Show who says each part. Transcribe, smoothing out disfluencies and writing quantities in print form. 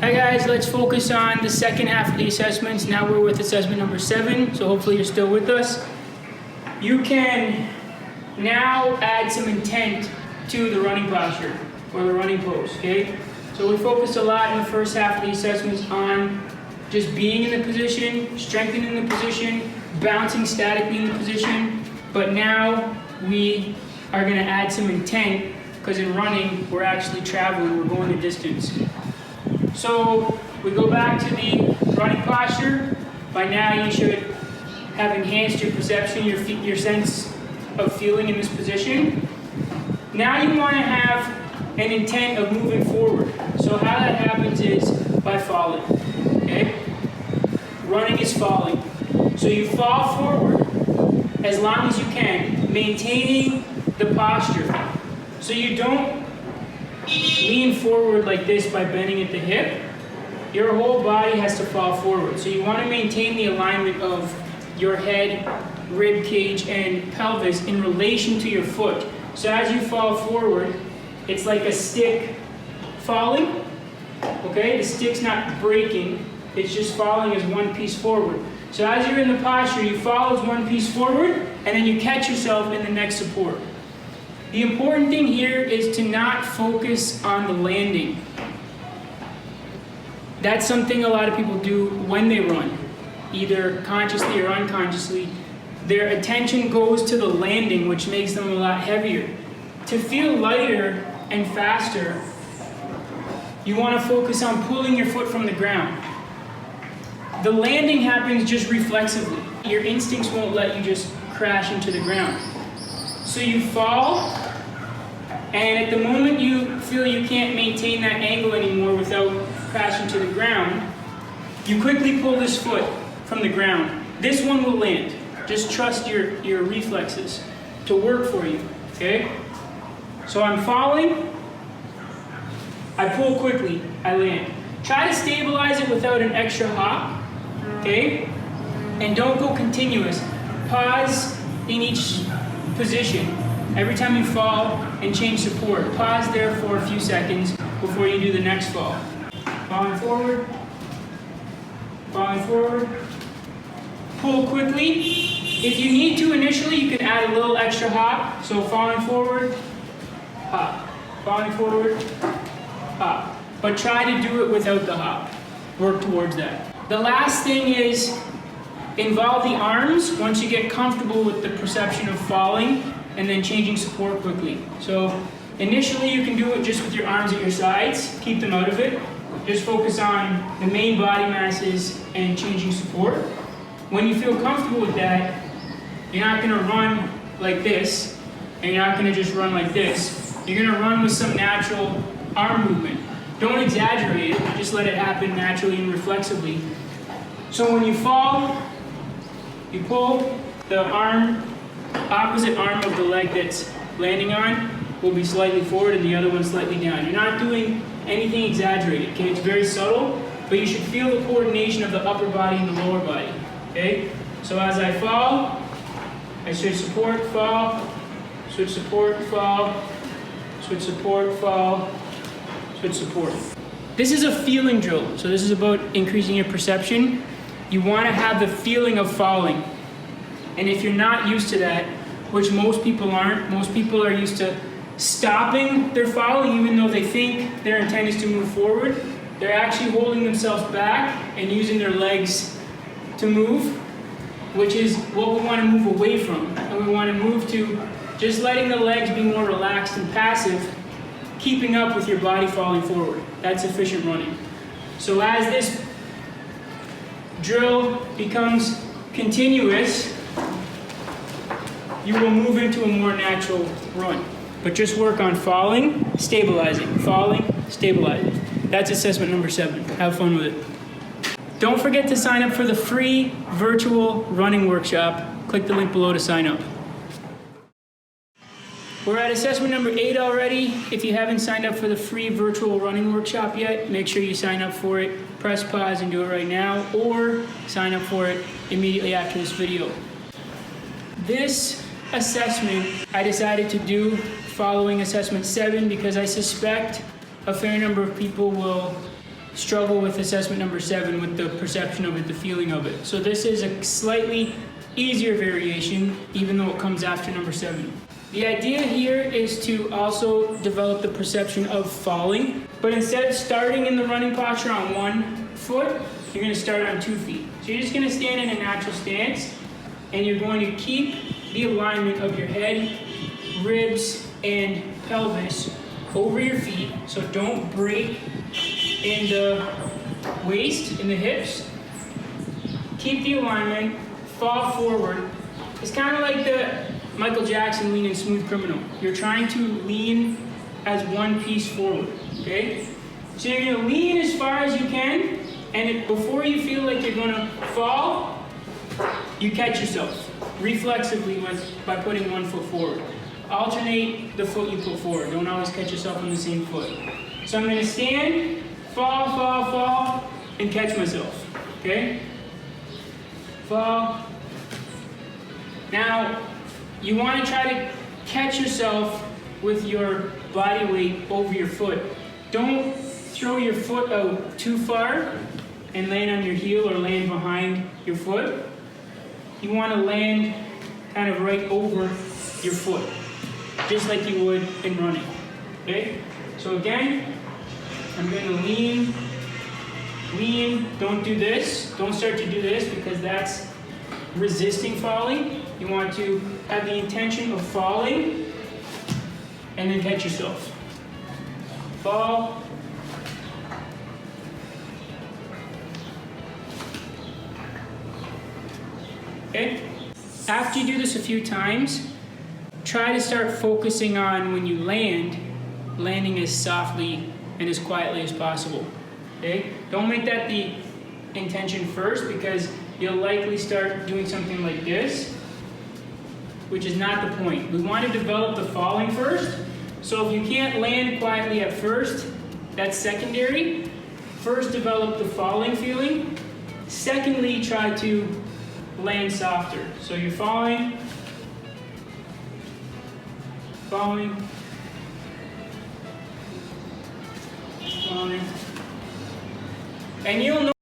Speaker 1: Hi guys, let's focus on the second half of the assessments. Now we're with assessment number 7, so hopefully you're still with us. You can now add some intent to the running posture or the running pose, okay? So we focused a lot in the first half of the assessments on just being in the position, strengthening the position, bouncing statically in the position, but now we are going to add some intent because in running we're actually traveling, we're going the distance. So we go back to the running posture. By now you should have enhanced your perception, your sense of feeling in this position. Now you want to have an intent of moving forward. So how that happens is by falling, okay? Running is falling. So you fall forward as long as you can, maintaining the posture. So you don't lean forward like this by bending at the hip. Your whole body has to fall forward. So you want to maintain the alignment of your head, rib cage, and pelvis in relation to your foot. So as you fall forward, it's like a stick falling. Okay, the stick's not breaking, it's just falling as one piece forward. So as you're in the posture, you fall as one piece forward, and then you catch yourself in the next support. The important thing here is to not focus on the landing. That's something a lot of people do when they run, either consciously or unconsciously. Their attention goes to the landing, which makes them a lot heavier. To feel lighter and faster, you want to focus on pulling your foot from the ground. The landing happens just reflexively. Your instincts won't let you just crash into the ground. So you fall, and at the moment you feel you can't maintain that angle anymore without crashing to the ground, you quickly pull this foot from the ground. This one will land. Just trust your reflexes to work for you, okay? So I'm falling, I pull quickly, I land. Try to stabilize it without an extra hop, okay? And don't go continuous. Pause in each position. Every time you fall and change support, pause there for a few seconds before you do the next fall. Falling forward, pull quickly. If you need to initially, you can add a little extra hop. So falling forward, hop, falling forward, hop. But try to do it without the hop. Work towards that. The last thing is involve the arms once you get comfortable with the perception of falling and then changing support quickly. So initially you can do it just with your arms at your sides, keep them out of it. Just focus on the main body masses and changing support. When you feel comfortable with that, you're not gonna run like this, and you're not gonna just run like this. You're gonna run with some natural arm movement. Don't exaggerate it, just let it happen naturally and reflexively. So when you fall, you pull the arm, opposite arm of the leg that's landing on will be slightly forward and the other one slightly down. You're not doing anything exaggerated, okay? It's very subtle, but you should feel the coordination of the upper body and the lower body, okay? So as I fall, I switch support, fall, switch support, fall, switch support, fall, switch support. This is a feeling drill, so this is about increasing your perception. You want to have the feeling of falling. And if you're not used to that, which most people aren't, most people are used to stopping their falling even though they think their intent is to move forward. They're actually holding themselves back and using their legs to move, which is what we want to move away from. And we want to move to just letting the legs be more relaxed and passive, keeping up with your body falling forward. That's efficient running. So as this drill becomes continuous, you will move into a more natural run. But just work on falling, stabilizing, That's assessment number 7. Have fun with it. Don't forget to sign up for the free virtual running workshop. Click the link below to sign up. We're at assessment number 8 already. If you haven't signed up for the free virtual running workshop yet, make sure you sign up for it. Press pause and do it right now, or sign up for it immediately after this video. This assessment I decided to do following assessment 7 because I suspect a fair number of people will struggle with assessment number 7 with the perception of it, the feeling of it. So this is a slightly easier variation, even though it comes after number 7. The idea here is to also develop the perception of falling, but instead of starting in the running posture on 1 foot, you're going to start on 2 feet. So you're just going to stand in a natural stance, and you're going to keep the alignment of your head, ribs, and pelvis over your feet, so don't break in the waist, in the hips. Keep the alignment, fall forward. It's kind of like the Michael Jackson lean in Smooth Criminal. You're trying to lean as one piece forward, okay? So you're gonna lean as far as you can, and before you feel like you're gonna fall, you catch yourself reflexively by putting 1 foot forward. Alternate the foot you put forward. Don't always catch yourself on the same foot. So I'm gonna stand, fall, fall, fall, and catch myself, okay? Fall. Now, you wanna try to catch yourself with your body weight over your foot. Don't throw your foot out too far and land on your heel or land behind your foot. You want to land kind of right over your foot, just like you would in running, okay? So again, I'm going to lean, don't do this. Don't start to do this because that's resisting falling. You want to have the intention of falling and then catch yourself. Fall. Okay? After you do this a few times, try to start focusing on when you land, landing as softly and as quietly as possible. Okay? Don't make that the intention first because you'll likely start doing something like this, which is not the point. We want to develop the falling first. So if you can't land quietly at first, that's secondary. First, develop the falling feeling. Secondly, try to land softer. So you're falling, falling, falling, and you'll know